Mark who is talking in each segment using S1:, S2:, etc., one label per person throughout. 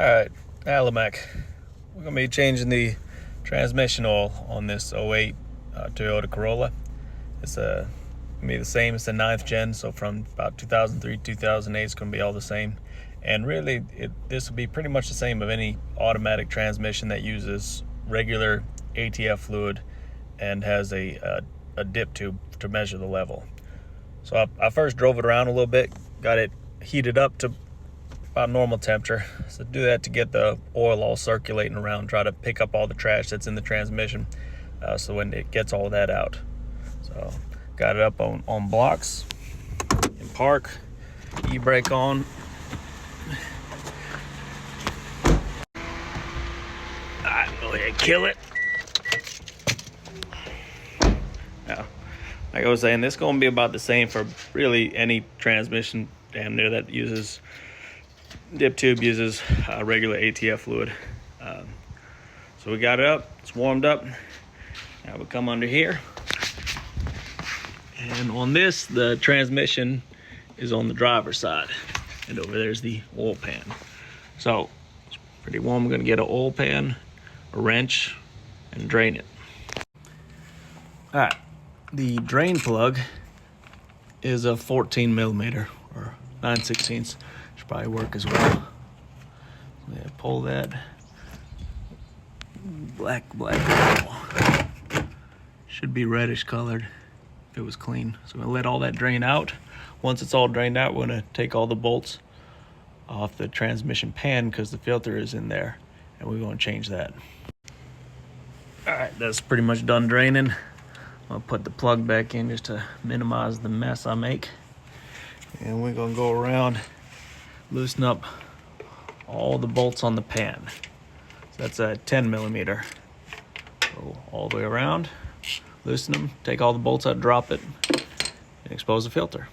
S1: Alright, Alamac. We're going to be changing the transmission oil on this '08 Toyota Corolla. It's going to be the same as the 9th gen, so from about 2003 2008 it's going to be all the same. And really, this will be pretty much the same of any automatic transmission that uses regular ATF fluid and has a dip tube to measure the level. So I first drove it around a little bit, got it heated up to about normal temperature. So do that to get the oil all circulating around, try to pick up all the trash that's in the transmission, so when it gets all that out. So got it up on blocks in park, e-brake on. Alright, go ahead, kill it. Now, like I was saying, this is going to be about the same for really any transmission damn near that uses dip tube, uses regular ATF fluid. So we got it up, it's warmed up. Now we come under here, and on this the transmission is on the driver's side, and over there's the oil pan. So it's pretty warm. We're going to get an oil pan, a wrench, and drain it. All right, the drain plug is a 14 millimeter or 9/16. Should probably work as well. Yeah, pull that black. Should be reddish colored if it was clean. So I'm gonna let all that drain out. Once it's all drained out, we're gonna take all the bolts off the transmission pan because the filter is in there, and we're gonna change that. All right, that's pretty much done draining. I'll put the plug back in just to minimize the mess I make. And we're gonna go around, loosen up all the bolts on the pan. So that's a 10 millimeter. Go all the way around, loosen them, take all the bolts out, drop it, and expose the filter.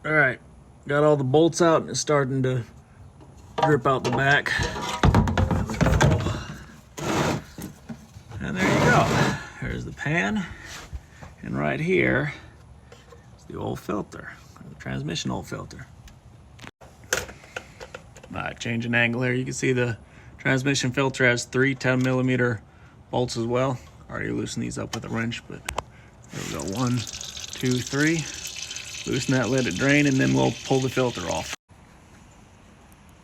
S1: All right, got all the bolts out and it's starting to drip out the back. And there you go. There's the pan, and right here is the oil filter, the transmission oil filter. All right, changing angle here. You can see the transmission filter has 3 10 millimeter bolts as well. Already loosened these up with a wrench, but there we go. 1, 2, 3. Loosen that, let it drain, and then we'll pull the filter off.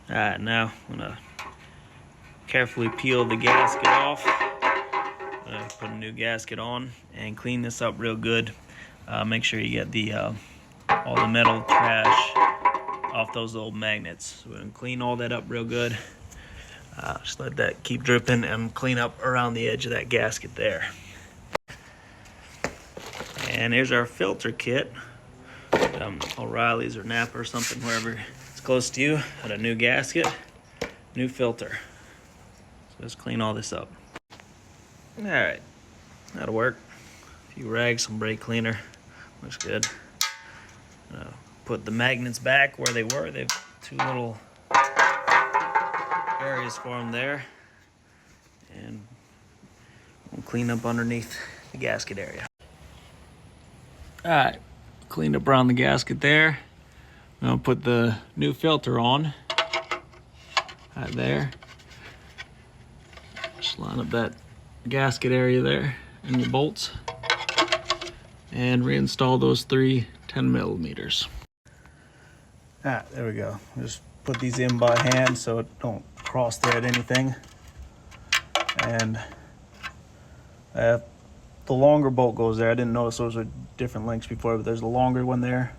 S1: All right, now I'm gonna carefully peel the gasket off. Put a new gasket on and clean this up real good. Make sure you get the all the metal trash off those old magnets. So we're gonna clean all that up real good. Just let that keep dripping and clean up around the edge of that gasket there. And here's our filter kit. O'Reilly's or Napa or something, wherever it's close to you. Got a new gasket, new filter. So let's clean all this up. All right, that'll work. A few rags, some brake cleaner, looks good. Put the magnets back where they were. They have 2 little areas for them there, and we'll clean up underneath the gasket area. All right, cleaned up around the gasket there. I'm gonna put the new filter on right there. Just line up that gasket area there and your bolts, and reinstall those 3 10 millimeters. There we go. Just put these in by hand so it don't cross thread anything. And the longer bolt goes there. I didn't notice those were different lengths before, but there's a longer one there,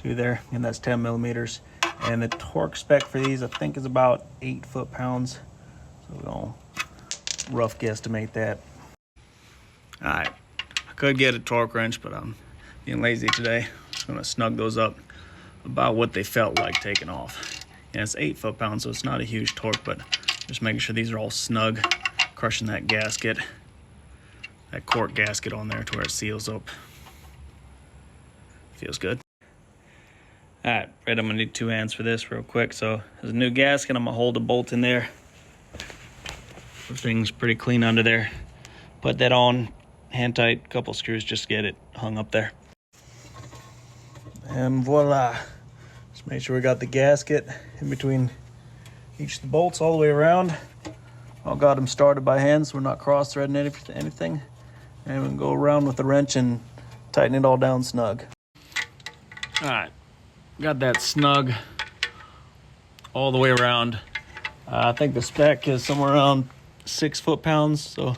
S1: 2 there, and that's 10 millimeters. And the torque spec for these I think is about 8 foot-pounds. So we're gonna rough guesstimate that. All right, I could get a torque wrench, but I'm being lazy today. I'm just gonna snug those up about what they felt like taking off. And it's 8 foot-pounds, so it's not a huge torque, but just making sure these are all snug, crushing that gasket, that cork gasket on there to where it seals up. Feels good. All right, Fred, I'm gonna need 2 hands for this real quick. So there's a new gasket, I'm gonna hold a bolt in there. Everything's pretty clean under there. Put that on, hand tight, couple screws, just get it hung up there. And voila. Just make sure we got the gasket in between each of the bolts all the way around. I got them started by hand so we're not cross-threading anything. And we can go around with the wrench and tighten it all down snug. All right, got that snug all the way around. I think the spec is somewhere around 6 foot-pounds, so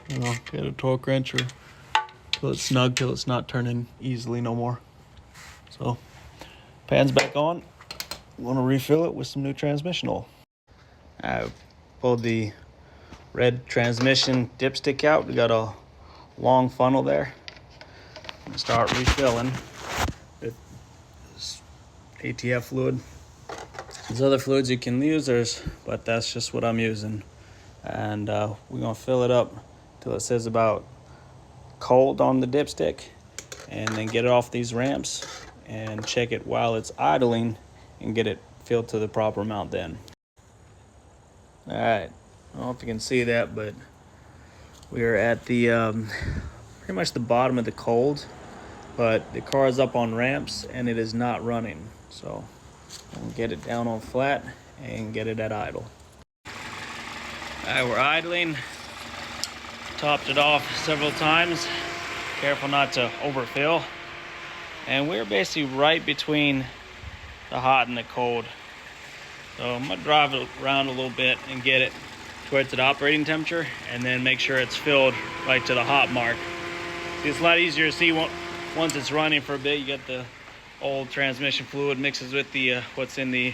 S1: get a torque wrench or till it's snug, till it's not turning easily no more. So, pan's back on. We want to refill it with some new transmission oil. I pulled the red transmission dipstick out. We got a long funnel there. I'm gonna start refilling with this ATF fluid. There's other fluids you can use, but that's just what I'm using. And we're gonna fill it up till it says about cold on the dipstick, and then get it off these ramps and check it while it's idling and get it filled to the proper amount then. All right, I don't know if you can see that, but we're at the pretty much the bottom of the cold, but the car is up on ramps and it is not running. So we'll get it down on flat and get it at idle. All right, we're idling. Topped it off several times. Careful not to overfill. And we're basically right between the hot and the cold. So I'm gonna drive it around a little bit and get it to where it's at operating temperature, and then make sure it's filled right to the hot mark. See, it's a lot easier to see once it's running for a bit. You get the old transmission fluid mixes with the what's in the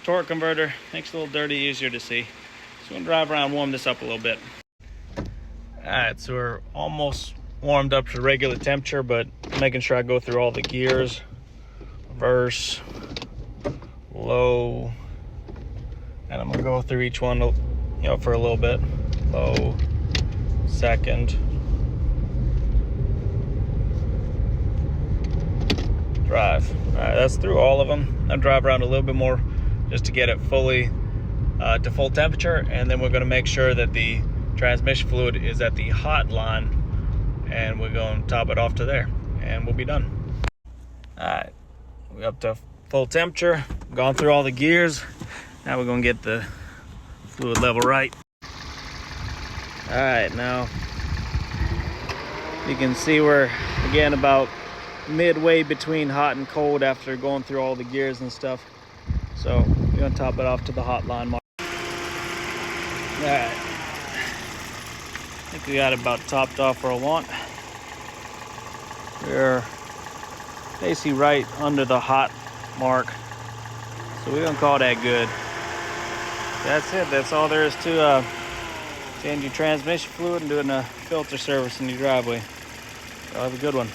S1: torque converter. Makes it a little dirty, easier to see. So I'm gonna drive around, warm this up a little bit. All right, so we're almost warmed up to regular temperature, but making sure I go through all the gears. Reverse, low, and I'm gonna go through each one, for a little bit. Low, second, drive. All right, that's through all of them. I'll drive around a little bit more just to get it fully to full temperature, and then we're gonna make sure that the transmission fluid is at the hot line, and we're going to top it off to there, and we'll be done. All right, we're up to full temperature, gone through all the gears. Now we're going to get the fluid level right. All right, now you can see we're again about midway between hot and cold after going through all the gears and stuff. So we're going to top it off to the hot line mark. All right, I think we got it about topped off where I want. We're basically right under the hot mark, so we're gonna call that good. That's it. That's all there is to changing transmission fluid and doing a filter service in your driveway. Y'all have a good one.